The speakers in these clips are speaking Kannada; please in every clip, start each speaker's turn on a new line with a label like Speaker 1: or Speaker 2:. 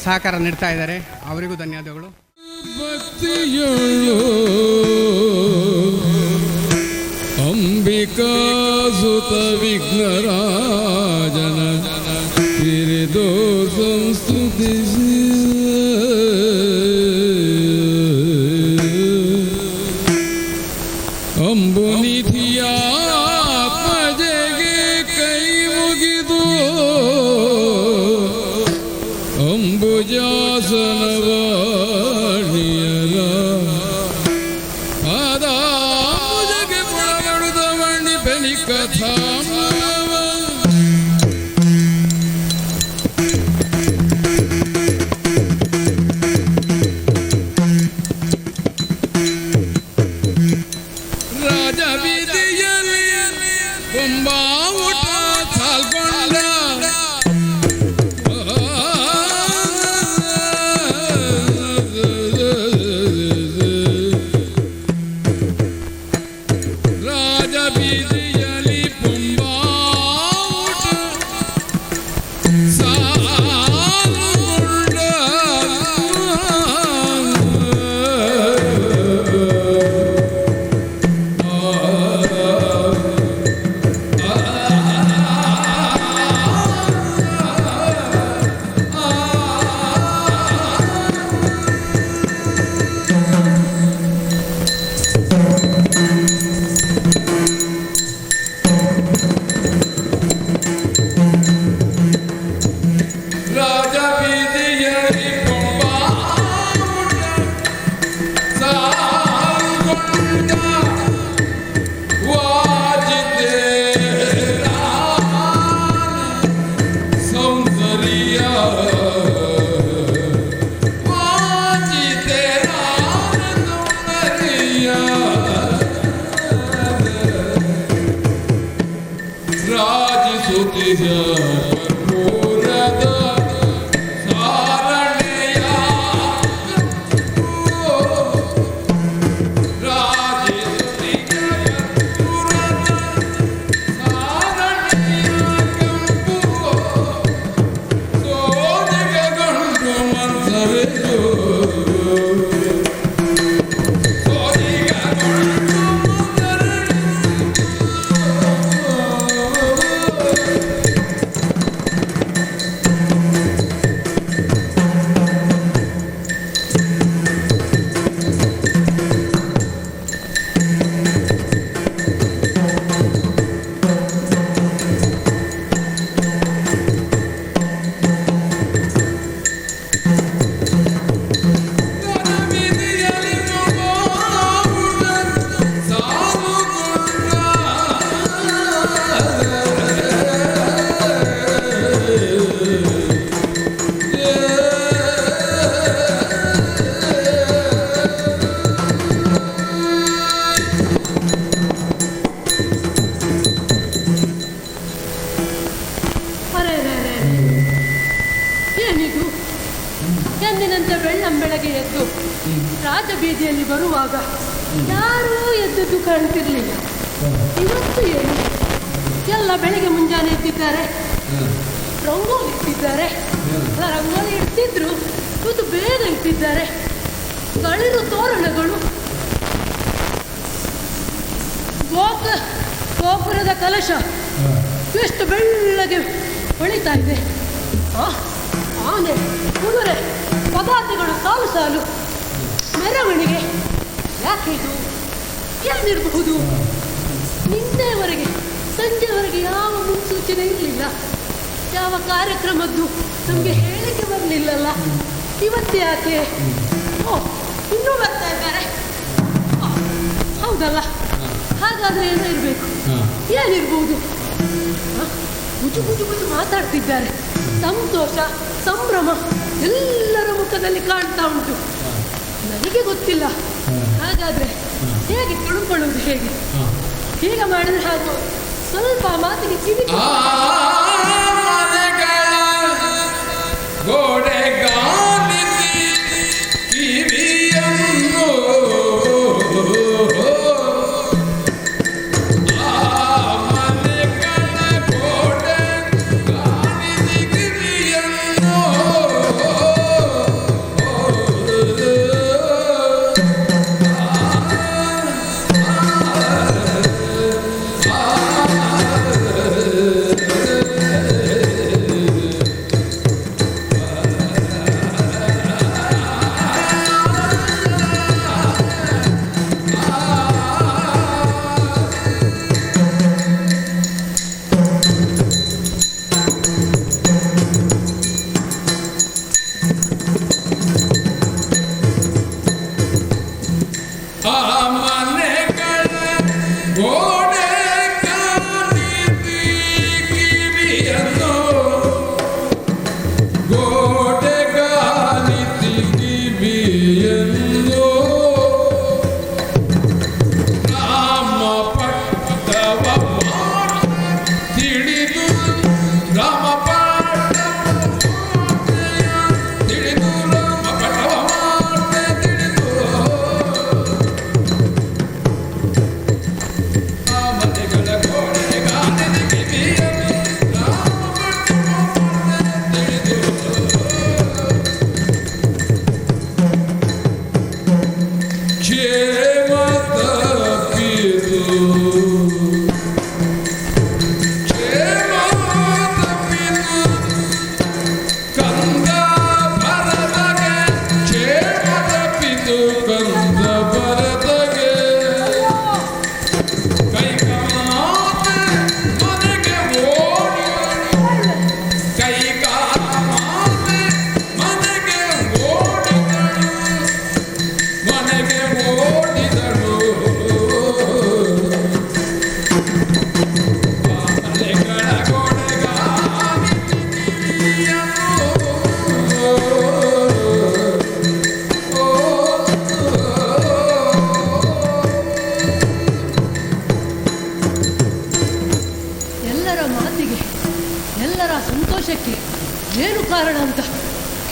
Speaker 1: ಸಹಕಾರ ನೀಡ್ತಾ ಇದ್ದಾರೆ, ಅವರಿಗೂ ಧನ್ಯವಾದಗಳು.
Speaker 2: ಭಕ್ತಿಯಳು ಅಂಬಿಕಾ ಸುತ ವಿಘ್ನರಾಜನ ಕಿರಿದೋ ಸಂಸ್ತುತಿಸಿ ಅಂಬುನಿಧಿಯ ಆತ್ಮಜೆಗೆ ಕೈ ಮುಗಿದು ಅಂಬುಜಾಸನವಾಣಿಯರ ಆದಾಜಗೆ ಪುಳಬಡುದ ಮಣ್ಣಿ ಬೆನಿ ಕಥಾ ರಾಜ ಬೀದಿಯಲ್ಲಿ ಕೊಂಬಾವುಟ ಸಾಲ್ಕೊಂಡ ರಾಜ ಬೀದಿಯಲ್ಲಿ ಕೊಂಬಾವುಟ ಸಾಲ್ಕೊಂಡ ರಾಜ ಬೀದಿಯಲ್ಲಿ ಕೊಂಬಾವುಟ ಸಾಲ್ಕೊಂಡ ವಾಜಿತೇರ ಸೌಂದರ್ಯ ವಾಜಿತೇರ ಸೌಂದರ್ಯ ರಾಜಿಸುತ್ತಿದ್ದ ಕರ್ಪೂರದ ಸಾರಣೆಯ ರಾಜಿಸುತ್ತಿದ್ದ ಕರ್ಪೂರದ ಸಾರಣೆಯ ಕೆಂಪು ಸೋಜಿಗಗೊಂಡು ಮಂಥರೆಯೋ
Speaker 3: ಏನಿದು? ಎಂದಿನಂತೆ ಬೆಳ್ಳಂಬೆಳಗ್ಗೆ ಎದ್ದು ರಾಜಬೀದಿಯಲ್ಲಿ ಬರುವಾಗ ಯಾರೂ ಎದ್ದದ್ದು ಕಾಣ್ತಿರ್ಲಿಲ್ಲ. ಇವತ್ತು ಏನು? ಎಲ್ಲ ಬೆಳಿಗ್ಗೆ ಮುಂಜಾನೆ ಎದ್ದಿದ್ದಾರೆ, ರಂಗೋಲಿ ಇಟ್ಟಿದ್ದಾರೆ. ರಂಗೋಲಿ ಇಡ್ತಿದ್ರು, ಇವತ್ತು ಬೇಗ ಇಟ್ಟಿದ್ದಾರೆ. ಗಳಿರು ತೋರಣಗಳು, ಗೋಪುರದ ಕಲಶ ಎಷ್ಟು ಬೆಳ್ಳಗೆ ಹೊಳಿತಾ ಇದೆ. ಆನೆ, ಕುದುರೆ, ಪದಾತಿಗಳು ಸಾಲು ಸಾಲು, ಮೆರವಣಿಗೆ. ಯಾಕೆ ಇದು? ಏನಿರಬಹುದು? ನಿನ್ನೆವರೆಗೆ ಸಂಜೆವರೆಗೆ ಯಾವ ಮುನ್ಸೂಚನೆ ಇರಲಿಲ್ಲ, ಯಾವ ಕಾರ್ಯಕ್ರಮದ್ದು ನಮಗೆ ಹೇಳಿಕೆ ಬರಲಿಲ್ಲಲ್ಲ. ಇವತ್ತು ಯಾಕೆ? ಇನ್ನೂ ಬರ್ತಾ ಇದ್ದಾರೆ. ಹೌದಲ್ಲ, ಹಾಗಾದ್ರೆ ಏನೋ ಇರಬೇಕು. ಏನಿರ್ಬೋದು? ಗುಜು ಗುಜು ಗುಜು ಮಾತಾಡ್ತಿದ್ದಾರೆ. ಸಂತೋಷ, ಸಂಭ್ರಮ ಎಲ್ಲರ ಮುಖದಲ್ಲಿ ಕಾಣ್ತಾ ಉಂಟು. ನನಗೆ ಗೊತ್ತಿಲ್ಲ. ಹಾಗಾದ್ರೆ ಹೇಗೆ ತಿಳ್ಕೊಳ್ಳುವುದು? ಹೇಗೆ ಹೀಗೆ ಮಾಡಿದ್ರೆ ಹಾಗೂ ಸ್ವಲ್ಪ ಮಾತಿಗೆ ಕಿವಿ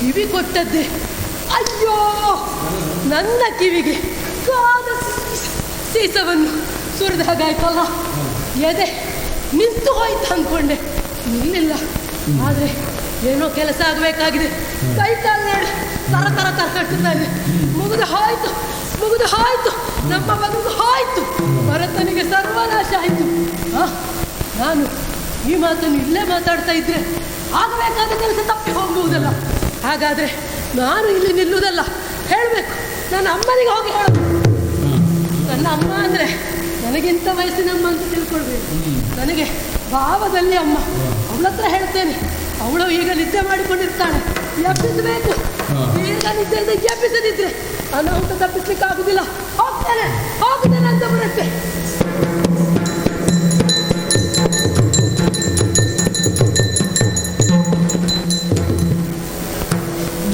Speaker 3: ಕಿವಿ ಕೊಟ್ಟದ್ದೆ. ಅಯ್ಯೋ, ನನ್ನ ಕಿವಿಗೆ ಕಾದ ಸೀಸವನ್ನು ಸುರಿದ ಹಾಗಾಯ್ತಲ್ಲ. ಎದೆ ನಿಂತು ಹೋಯ್ತು ಅಂದ್ಕೊಂಡೆ, ನಿಲ್ಲಿಲ್ಲ. ಆದರೆ ಏನೋ ಕೆಲಸ ಆಗಬೇಕಾಗಿದೆ. ಕೈ ಕಾಲು ನೋಡಿ ತರ ತರ ತರ ಕಟ್ಟುತ್ತಾನೆ. ಮುಗಿದು ಹೋಯ್ತು, ನಮ್ಮ ಬದುಕು ಹೋಯ್ತು. ಭರತನಿಗೆ ಸರ್ವನಾಶ ಆಯಿತು. ನಾನು ಈ ಮಾತನ್ನು ಇಲ್ಲೇ ಮಾತಾಡ್ತಾ ಇದ್ರೆ ಆಗಬೇಕಾದ ಕೆಲಸ ತಪ್ಪಿ ಹೋಗ್ಬಹುದಲ್ಲ. ಹಾಗಾದರೆ ನಾನು ಇಲ್ಲಿ ನಿಲ್ಲುವುದಲ್ಲ, ಹೇಳಬೇಕು. ನನ್ನ ಅಮ್ಮನಿಗೆ ಹೋಗಿ ಹೇಳಬೇಕು. ನನ್ನ ಅಮ್ಮ ಅಂದರೆ ನನಗಿಂತ ವಯಸ್ಸಿನಮ್ಮ ಅಂತ ತಿಳ್ಕೊಳ್ಬೇಕು. ನನಗೆ ಭಾವದಲ್ಲಿ ಅಮ್ಮ. ಅವಳ ಹತ್ರ ಹೇಳ್ತೇನೆ. ಅವಳು ಈಗ ನಿದ್ದೆ ಮಾಡಿಕೊಂಡಿರ್ತಾಳೆ, ಎಬ್ಬಿಸಬೇಕು. ಈಗ ನಿದ್ದೆಯಿಂದ ಎಬ್ಬಿಸದಿದ್ರೆ ಅನಾಹುತ ತಪ್ಪಿಸ್ಲಿಕ್ಕೆ ಆಗುದಿಲ್ಲ. ಹೋಗ್ತೇನೆ ಅಂತ ಬರುತ್ತೆ.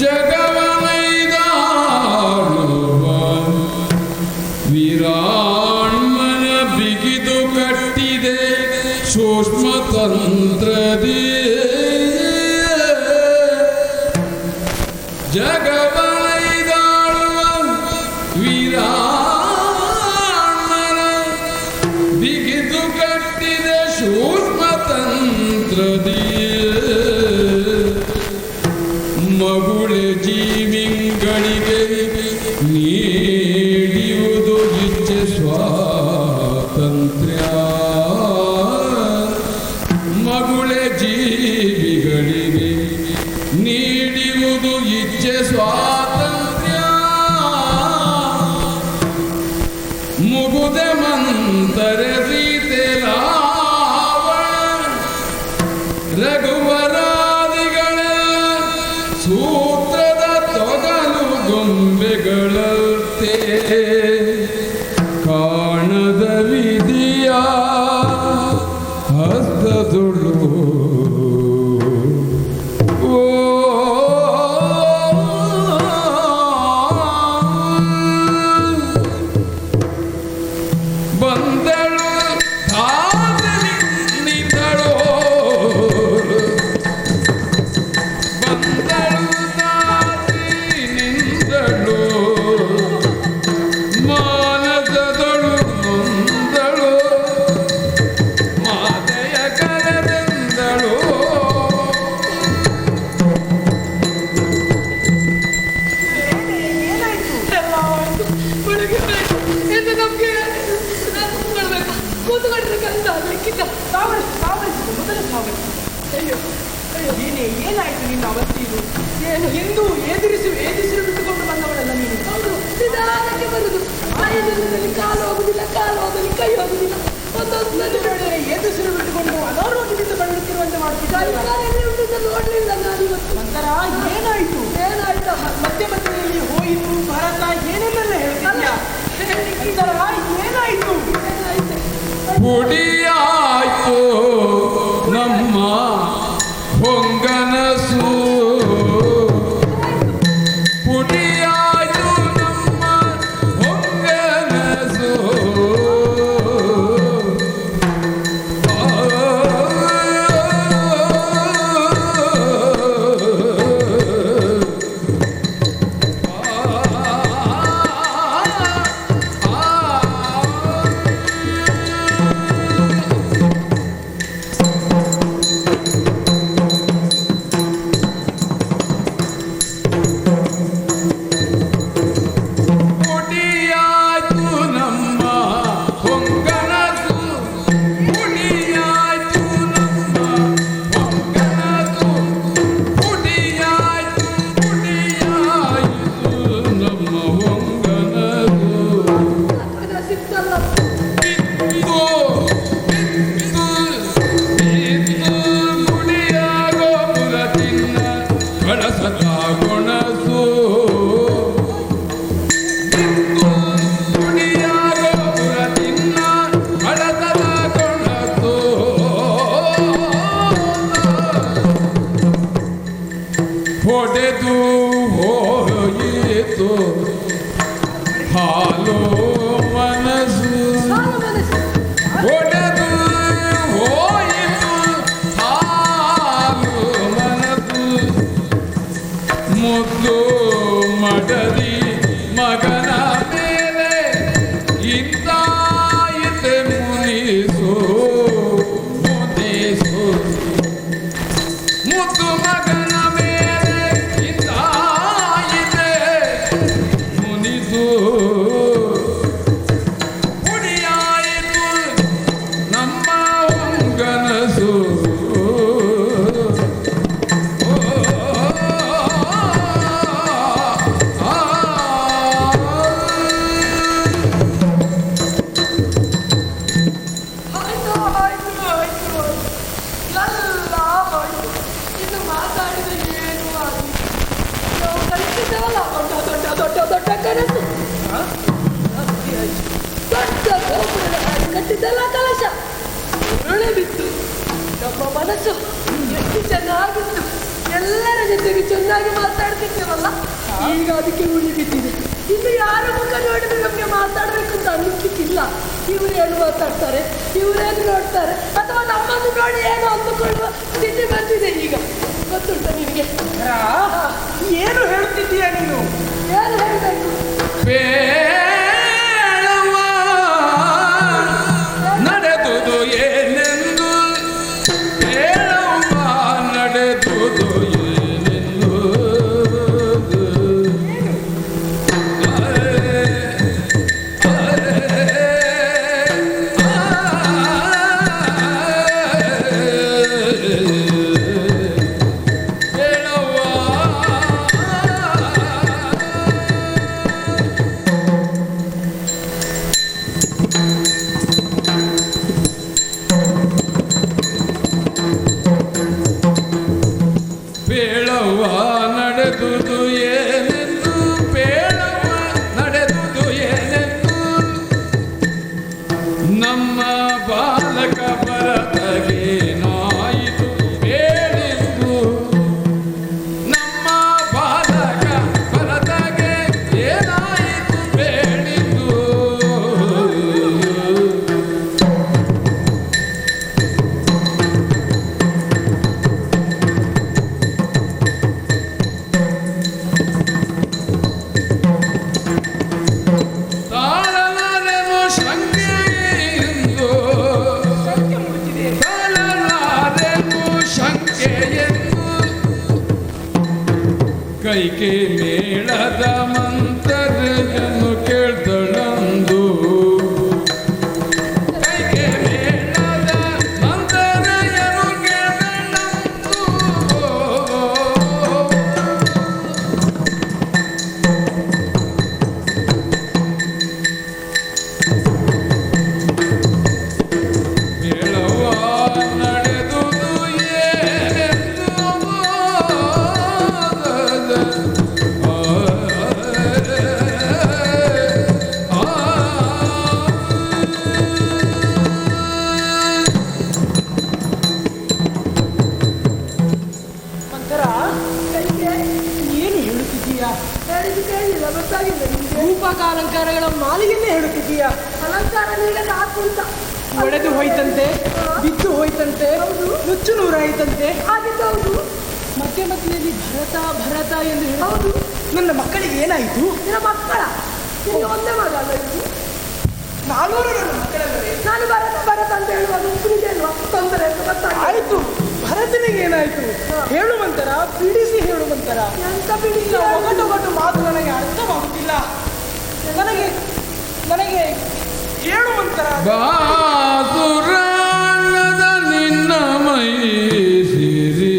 Speaker 2: ಜಗವನೈದಾಳುವ ವೀರಾಣ್ಮನ ಬಿಗಿದು ಕಟ್ಟಿದೆ ಸೂಕ್ಷ್ಮ ತಂತ್ರದಿ. ಜಗವನೈದಾಳುವ ವೀರಾಣ್ಮನ ಬಿಗಿದು ಕಟ್ಟಿದೆ ಸೂಕ್ಷ್ಮ ತಂತ್ರದಿ. ಮಗುಳೆ ಜೀವಿಗಳಿಗೆ ನೀಡುವುದು ಇಚ್ಛೆ ಸ್ವಾತಂತ್ರ್ಯ. ಮಗುಳೆ ಜೀವಿಗಳಿಗೆ ನೀಡುವುದು ಇಚ್ಛೆ ಸ್ವಾತಂತ್ರ್ಯ. ಮುಗುದೆ ಮಂತರೆ ಸೀತೆ ರಾವಣ ರಘುವರಾದಿಗಳ ಸೂತ್ರದ ತೊಗಲು ಗೊಂಬೆಗಳಂತೆ ಕಾಣದ ವಿಧಿಯ ಹಸ್ತದುಳು. ಓ ಬಂದಳು ಧಾತಲಿ ನಿಂತಳೋ, ಬಂದಳು ಧಾತಿ ನಿಂದಳು, ಮಾನಸದಳು ನೊಂದಳು, ಮಾತೆಯ ಕರೆದೆಂದಳು.
Speaker 3: ಕೂತ್ಕೊಂಡ್ರೆ ಕೆಲಸ ಆಗ್ಲಿಕ್ಕಿಲ್ಲ.
Speaker 4: ಏನಾಯ್ತು ನಿನ್ನ ಅವಸ್ಥೆ ಇದು?
Speaker 3: ಏನು
Speaker 4: ಎಂದು ಎದುರಿಸಿ ಬಿಟ್ಟುಕೊಂಡು ಬಂದವಳಲ್ಲ ನೀನು.
Speaker 3: ಹೌದು, ನಿಧಾನಕ್ಕೆ ಬರುದು. ಆಯುಧದಲ್ಲಿ ಕಾಲು ಹೋಗುದಿಲ್ಲ, ಕಾಲು ಹೋಗಲಿ, ಕೈ ಹೋಗುದಿಲ್ಲ. ಒಂದೊಂದು
Speaker 4: ಎದುರಿಸಿರು ಬಿಟ್ಟುಕೊಂಡು ಅನಾರೋಗ್ಯದಿಂದ ಬಳಲುತ್ತಿರುವಂತೆ ಮಾಡುತ್ತಿದ್ದಾರೆ.
Speaker 3: ನೋಡ್ಲಿಲ್ಲ ನಾನು ಇವತ್ತು.
Speaker 4: ನಂತರ ಏನಾಯ್ತು? ಮಧ್ಯಮಧ್ಯದಲ್ಲಿ ಹೋಯಿತು ಭರತ ಏನೆಲ್ಲ ಹೇಳ್ತಿದ್ಯಾ? ನಂತರ ಏನಾಯ್ತು?
Speaker 2: ಪುಡಿಯಾಯ್ತು ನಮ್ಮ ಹೊಂಗನಸು, ಪುಡಿಯಾಯ್ತು ನಮ್ಮ ಹೊಂಗನಸು. ಹೊಡೆದು ಹೋಯಿತು ಹಾಲು ಮನಸ್ಸು, ಹೊಡೆದು ಹೋಯಿತು ಹಾಲು ಮನಸ್ಸು. ಮುದ್ದು ಮಡದಿ ಮಗನ ಮೇಲೆ ಇಂದಾಯಿತೆ ಮುನಿಸು ಮುನಿಸು ಮುದ್ದು ಮಗನ ಮೇಲೆ ಇಂದಾಯಿತೆ ಮುನಿಸು ಹುಡಿಯಾಯಿತು ನಮ್ಮ ಹೊಂಗನಸು
Speaker 3: ಆಯ್ತು ಆಯ್ತು ಆಯ್ತು ಎಲ್ಲ ಆಯ್ತು ಇನ್ನು ಮಾತಾಡಿದ್ರೆ ಏನು ಆಗಿ ನಾವು ಕಲಿಸಿದ್ದೇವಲ್ಲ ದೊಡ್ಡ ದೊಡ್ಡ ದೊಡ್ಡ ದೊಡ್ಡ ಕನಸು ದೊಡ್ಡ ಗೋಪುರದ ಹಾಗೆ ಕಟ್ಟಿದ್ದಲ್ಲ ಕಲಶ ಉರುಳಿ ಬಿತ್ತು ನಮ್ಮ ಮನಸ್ಸು ಎಷ್ಟು ಚೆನ್ನಾಗಿತ್ತು ಎಲ್ಲರ ಜೊತೆಗೆ ಚೆನ್ನಾಗಿ ಮಾತಾಡ್ತಿದ್ದೇವಲ್ಲ ಈಗ ಅದಕ್ಕೆ ಉಳಿ ಬಿದ್ದಿದೆ ಇನ್ನು ಯಾರ ಮುಖ ನೋಡಿದ್ರೆ ನಮಗೆ ಮಾತಾಡ್ಬೇಕು ಅಂತ ಅನ್ನಿಸ್ಲಿಕ್ಕಿಲ್ಲ ಇವರೇನು ಮಾತಾಡ್ತಾರೆ ಇವರೇನು ನೋಡ್ತಾರೆ ಅಥವಾ ನಮ್ಮನ್ನು ನೋಡಿ ಏನು ಅಂದುಕೊಳ್ಳುವ ಸ್ಥಿತಿ ಬಂದಿದೆ ಈಗ ಗೊತ್ತುಂಟ ನಿನಗೆ
Speaker 4: ಏನು ಹೇಳುತ್ತಿದ್ದೀಯ ನೀನು?
Speaker 3: ಏನು ಹೇಳಬೇಕು
Speaker 2: ಬೇಳವ ನಡೆದುದು ಏನೆಂದು ಬೇಳವ ನಡೆದುದು ಏನೆಂದು ಬೇಳವ ನಡೆದುದು ಏನೆಂದು ಬೇಳವ ನಡೆದುದು ಏನೆಂದು ನಮ್ಮ ಬಾಲಕ ಭರತಗೆ ನಾಯಿತು ಬೇಳೆಂದು ನಮ್ಮ ಬಾಲಕ ಭರತಗೆ ಏನಾಯಿತು ಬೇಳೆಂದು ತಾಳಲಾರೆನು ಶಂಕೆಯೆಂದು
Speaker 4: ಸತ್ಯ ಮುಡುತ್ತಿದೆ.
Speaker 2: ತಾಳಲಾರೆನು ಶಂಕೆಯೆಂದು ಕೈಕೆ ಮೇಳದ ಮಂತರನ್ನು ಕೇಳ್ದಳಂದು ಕೈಕೆ ಮೇಳದ ಮಂತರಯನ್ನು ಕೇಳ್ದಳಂದು ಬೇಳವ ನಡೆದುದು ಏನೆಂದು
Speaker 4: ಮಂತರ ಏನು ಹೇಳುತ್ತಿದ್ದೀಯ?
Speaker 3: ಹೇಳಿದ್ದು ಕೇಳಿಲ್ಲ ಗೊತ್ತಾಗಿಲ್ಲ ನಿಮಗೆ
Speaker 4: ರೂಪಕಾಲಂಕಾರಗಳ ಮಾಲಿಗೆಯನ್ನೇ ಹೇಳುತ್ತಿದ್ದೀಯ?
Speaker 3: ಅಲಂಕಾರ ನೀಡಲು ಹಾಕುಂಟ
Speaker 4: ಒಡೆದು ಹೋಯ್ತಂತೆ, ಬಿದ್ದು ಹೋಯ್ತಂತೆ, ನುಚ್ಚು ನೂರಾಯಿತಂತೆ.
Speaker 3: ಆಗಿದ್ದೌದು
Speaker 4: ಮಧ್ಯ ಮಧ್ಯದಲ್ಲಿ ಭರತ ಭರತ ಎಂದು ಹೇಳಿ
Speaker 3: ಹೌದು
Speaker 4: ನನ್ನ ಮಕ್ಕಳಿಗೆ ಏನಾಯಿತು?
Speaker 3: ನಿನ್ನ ಮಕ್ಕಳ ನಿನಗೆ ಒಂದೇ ಮಗ ಅಲ್ಲ ಇದು
Speaker 4: 400 ನನ್ನ ಮಕ್ಕಳಲ್ಲವೇ?
Speaker 3: ನಾನು ಭರತ ಭರತ ಅಂತ ಹೇಳುವಾಗ ನಿಮಗೆ ಅಲ್ವಾ ತೊಂದರೆ ಅಂತ ಗೊತ್ತಾಗ
Speaker 4: ಆಯಿತು, ಭರತನಿಗೆ ಏನಾಯಿತು ಹೇಳುವಂತರ, ಬಿಡಿಸಿ ಹೇಳುವಂತರ.
Speaker 3: ಎಂತ ಬಿಡಿ
Speaker 4: ಒಗಟು ಮಾತು ನನಗೆ ಅರ್ಥವಾಗುತ್ತಿಲ್ಲ. ನನಗೆ ನನಗೆ ಹೇಳುವಂತರ.
Speaker 2: ಬಾಸುರಾಂಗದ ನಿನ್ನ ಮೈ ಸಿರಿ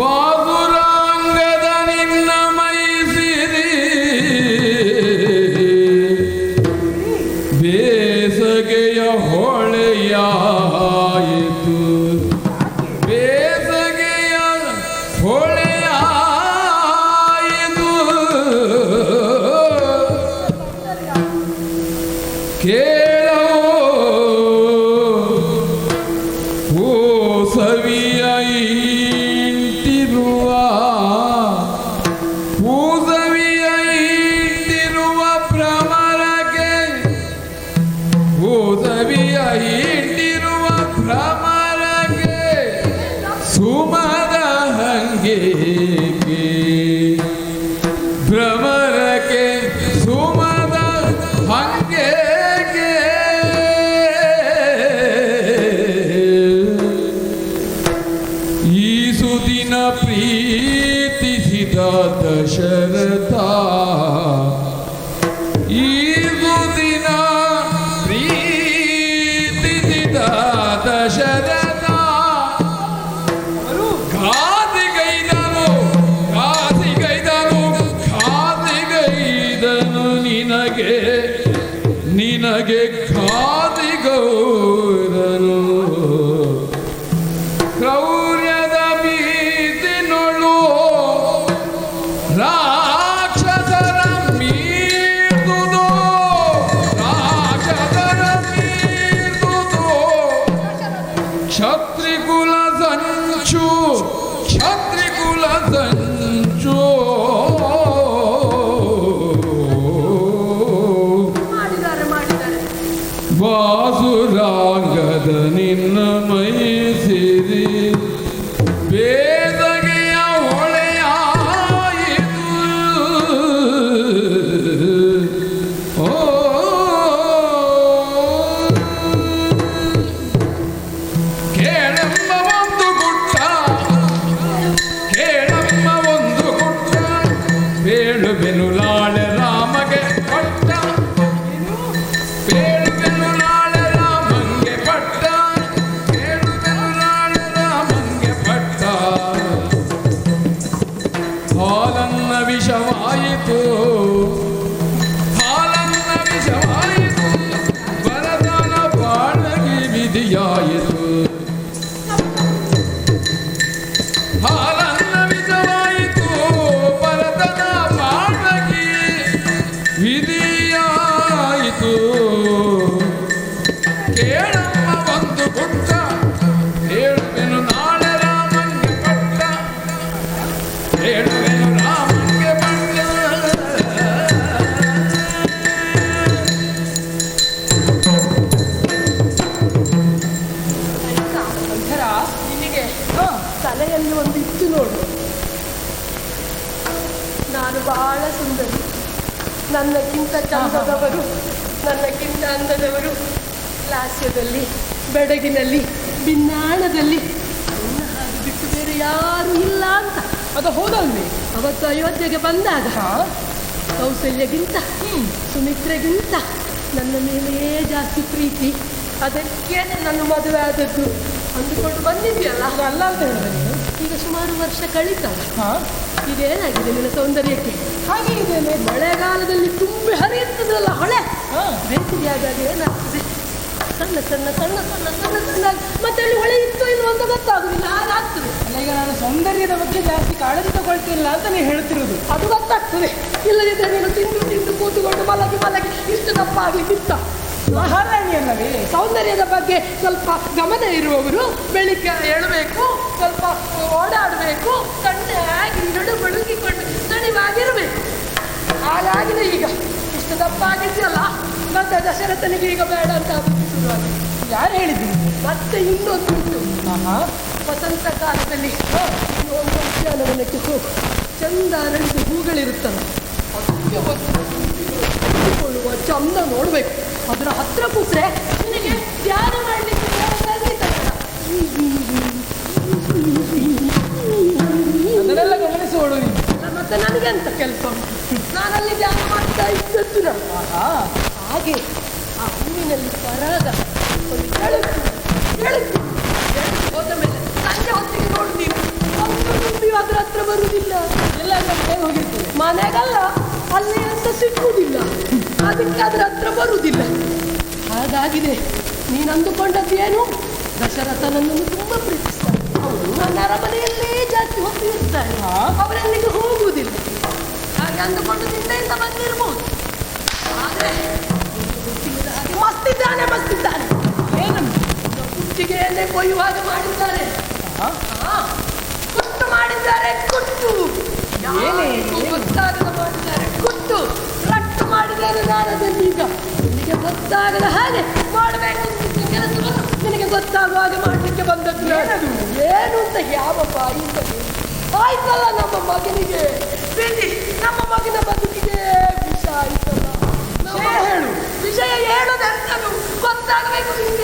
Speaker 2: ಬಾಸುರಾಂಗದ ನಿನ್ನ ಮೈ ಸಿರಿ ಬೇಸಗೆಯ ಹೊಳೆಯಾಯಿತು ಬೇಸಗೆಯ ಹೊಳೆಯಾಯಿತು ಕೇಳವ ಹಂಗೇಕೆ ಭ್ರಮರಕ್ಕೆ ಸುಮದ ಹಂಗೇಕೆ ಈ ಸುದಿನ ಪ್ರೀತಿಸಿದ ದಶರಥ ಈ ಸುದಿನ ಪ್ರೀತಿಸಿದ ದಶರಥ ಘಾತಿಗೈದನು ನಿನಗೆ ನಿನಗೆ ಘಾತಿಗೌರನು ಕ್ರೌರ್ಯದ ಭೀತಿನೊಳು ರಾಕ್ಷಸರ ಮೀದುದು ಕ್ಷತ್ರಿಕುಲ ಸಂಚು ಬಾಸುರಾಂಗದ ನಿನ್ನ ಮೈಸಿರಿ ಬೇದಗೆಯ ಹೊಳೆಯಾಯಿತು ಓ ಕೇಳಮ್ಮ ಒಂದು ಗುಟ್ಟ ಬೇಳು ಬೆನುಲಾಳೆ ರಾಮಗೆ ಪಟ್ಟ ಬೇಳು ಬೆನುಲಾಳೆ ರಾಮಂಗೆ ಪಟ್ಟ ಬೇಳು ಬೆನುಲಾಳೆ ರಾಮಂಗೆ ಪಟ್ಟ ಹಾಲನ್ನ ವಿಷವಾಯಿತು ಭರತನ ಬಾಳಗಿ ವಿಧಿಯಾಯಿತು ಹಾಲನ್ನ ವಿಷವಾಯಿತು ಭರತನ ಬಾಳಗಿ ವಿಧಿಯಾಯಿತು ಕೇಳಮ್ಮ ಒಂದು ಪುಟ್ಟ ಹೇಳುವೆನು ನಾಳೆ ರಾಮಂಗೆ ಪಟ್ಟ ಹೇಳುವೆನು ರಾಮಂಗೆ ಪಟ್ಟ
Speaker 4: ಒಂಥರ
Speaker 3: ನಿನಗೆ ತಲೆಯಲ್ಲಿ ಒಂದು ಇತ್ತು ನೋಡು. ನಾನು ಬಹಳ ಸುಂದರಿ, ನನ್ನಕ್ಕಿಂತ ಚಂದದವರು, ನನ್ನಕ್ಕಿಂತ ಅಂದದವರು ಲಾಸ್ಯದಲ್ಲಿ, ಬೆಡಗಿನಲ್ಲಿ, ಬಿನ್ನಾಣದಲ್ಲಿ ನನ್ನ ಹಾಗೆ ಬಿಟ್ಟು ಬೇರೆ ಯಾರು ಇಲ್ಲ ಅಂತ.
Speaker 4: ಅದು ಹೌದಲ್ವಿ?
Speaker 3: ಅವತ್ತು ಅಯೋಧ್ಯೆಗೆ ಬಂದಾಗ ಕೌಸಲ್ಯಗಿಂತ ಸುಮಿತ್ರೆಗಿಂತ ನನ್ನ ಮೇಲೆಯೇ ಜಾಸ್ತಿ ಪ್ರೀತಿ, ಅದಕ್ಕೆ ನನ್ನ ಮದುವೆ ಆದದ್ದು ಅಂದುಕೊಂಡು ಬಂದಿದ್ಯಲ್ಲ.
Speaker 4: ಅದು ಅಲ್ಲ ಅಂತ ಹೇಳಿದ್ರೆ ನೀನು
Speaker 3: ಈಗ ಸುಮಾರು ವರ್ಷ ಕಳೀತಲ್ಲ.
Speaker 4: ಹಾಂ,
Speaker 3: ಈಗ ಏನಾಗಿದೆ ನಿನ್ನ ಸೌಂದರ್ಯಕ್ಕೆ?
Speaker 4: ಹಾಗೆ ಇದೇನೆ.
Speaker 3: ಮಳೆಗಾಲದಲ್ಲಿ ತುಂಬಿ ಹರಿಯುತ್ತದಲ್ಲ ಹೊಳೆ,
Speaker 4: ಹಾಂ,
Speaker 3: ಬೇಸಿಗೆ ಆದಾಗ ಏನಾಗ್ತದೆ, ಸಣ್ಣ ಸಣ್ಣ ಸಣ್ಣ ಸಣ್ಣ ಸಣ್ಣ ಸಣ್ಣ ಮತ್ತೆ ಅಲ್ಲಿ ಹೊಳೆ ಇತ್ತು ಇಲ್ವ ಅಂತ ಗೊತ್ತಾಗುದಿಲ್ಲ, ಹಾಗಾಗ್ತದೆ.
Speaker 4: ಅಲ್ಲ, ಈಗ ನಾನು ಸೌಂದರ್ಯದ ಬಗ್ಗೆ ಜಾಸ್ತಿ ಕಾಳಜಿ ತಗೊಳ್ತಿಲ್ಲ ಅಂತ ನೀವು ಹೇಳ್ತಿರೋದು.
Speaker 3: ಅದು ಗೊತ್ತಾಗ್ತದೆ. ಇಲ್ಲದಿದ್ದರೆ ನೀನು ತಿಂದು ತಿಂದು ಕೂತುಕೊಂಡು ಮಲಗಿ ಮಲಗಿ ಇಷ್ಟು ದಪ್ಪ ಆಗ್ಲಿಕ್ಕಿತ್ತ.
Speaker 4: ಮಹಾರಾಣಿ ಅಲ್ಲವೇ?
Speaker 3: ಸೌಂದರ್ಯದ ಬಗ್ಗೆ ಸ್ವಲ್ಪ ಗಮನ ಇರುವವರು ಬೆಳಿಗ್ಗೆ ಏಳಬೇಕು, ಸ್ವಲ್ಪ ಓಡಾಡಬೇಕು, ಸಣ್ಣಾಗಿ ನಡು ಬಳುಕಿಕೊಂಡು ನಡಿವಾಗಿರಬೇಕು. ಹಾಗಾಗಿದೆ ಈಗ ಇಷ್ಟು ದಪ್ಪ ಆಗಿದೆಯಲ್ಲ. ಮತ್ತೆ ದಶರಥನಿಗೆ ಈಗ ಬೇಡ ಅಂತ ಶುರುವಾಗಿದೆ.
Speaker 4: ಯಾರು ಹೇಳಿದ್ದೀನಿ?
Speaker 3: ಮತ್ತೆ ಇನ್ನೊಂದು ಉಂಟು. ವಸಂತ ಕಾಲದಲ್ಲಿ ಇನ್ನು ಒಂದು ಉದ್ಯಾನವನಕ್ಕೆ ಹೋಗು, ಚಂದ ಅರಳಿದ ಹೂಗಳಿರುತ್ತಲ್ಲ, ಅದಕ್ಕೆ ಹೊತ್ತಿಕೊಳ್ಳುವ ಚಂದ ನೋಡಬೇಕು. ಅದರ ಹತ್ರ ಕೂತ್ರೆ ನಿನಗೆ ಧ್ಯಾನ ಮಾಡಲಿಕ್ಕೆ
Speaker 4: ಅದನ್ನೆಲ್ಲ ಗಮನಿಸೋಳು ನೀನು.
Speaker 3: ಮತ್ತೆ ನನಗೆ ಅಂತ ಕೆಲಸ, ನಾನಲ್ಲಿ ಧ್ಯಾನ ಮಾಡ್ತಾ ಇದ್ದದ್ದು ನಾನು. ಹಾಗೆ ಆ ಹೂವಿನಲ್ಲಿ ಪರಾಗ ಒಂದು ಎಳುತ್ತು ಹೋದ ಮೇಲೆ ಸಂಜೆ ಹೊತ್ತಿಗೆ ನೋಡು ನೀನು, ಒಂದು ತುಂಬಿಯೂ ಅದರ ಹತ್ರ ಬರುವುದಿಲ್ಲ.
Speaker 4: ಎಲ್ಲ ಮನೆಗೆ ಹೋಗಿರ್ತದೆ.
Speaker 3: ಮನೆಗಲ್ಲ, ಅಲ್ಲಿ ಅಂತ ಸಿಕ್ಕುವುದಿಲ್ಲ, ಅದಕ್ಕೆ ಅದರ ಹತ್ರ ಬರುವುದಿಲ್ಲ. ಹಾಗಾಗಿದೆ. ನೀನು ಅಂದುಕೊಂಡದ್ದು ಏನು? ದಶರಥ ನನ್ನನ್ನು ತುಂಬ ಪ್ರೀತಿಸ್ತಾನೆ, ನನ್ನ ಅರಮನೆಯಲ್ಲೇ ಜಾಸ್ತಿ ಹೊತ್ತು ಇರ್ತಾರೆ, ಅವರೆಲ್ಲಿಗೆ ಹೋಗುವುದಿಲ್ಲ. ಹಾಗೆ ಅಂದುಕೊಂಡು ನಿನ್ನೆಯಿಂದ ಬಂದಿರ್ಬೋದು. ಆದರೆ ಹಾಗೆ ಮಸ್ತಿದ್ದಾನೆ ಏನಂತ ಕುತ್ತಿಗೆಯನ್ನೇ ಕೊಯ್ಯುವಾಗ ಮಾಡಿದ್ದಾರೆ. ಕುಟ್ಟು ಮಾಡಿದ್ದಾರೆ, ಕುಟ್ಟು ಗೊತ್ತಾಗದ ಮಾಡಿದ್ದಾರೆ, ಕುಟ್ಟು ರಟ್ಟು ಮಾಡಿದ್ದಾರೆ. ನಾನದಲ್ಲಿ ಈಗ ನಿನಗೆ ಗೊತ್ತಾಗದ ಹಾಗೆ ಮಾಡಬೇಕು ಕೆಲಸವನ್ನು ನಿನಗೆ ಗೊತ್ತಾಗುವ ಹಾಗೆ ಮಾಡಲಿಕ್ಕೆ ಬಂದದ್ದು. ಏನು ಅಂತ ಯಾವ ಬಾಯಿಂದ ಆಯ್ತಲ್ಲ ನಮ್ಮ ಮಗನಿಗೆ ಪ್ರೀತಿ, ನಮ್ಮ ಮಗನ ಬದುಕಿಗೆ ವಿಷ ಆಯ್ತಲ್ಲ.
Speaker 4: ಹೇಳು.
Speaker 3: ವಿಷಯ ಹೇಳೋದೆಂತನು ಗೊತ್ತಾಗಬೇಕು ನಿಮಗೆ.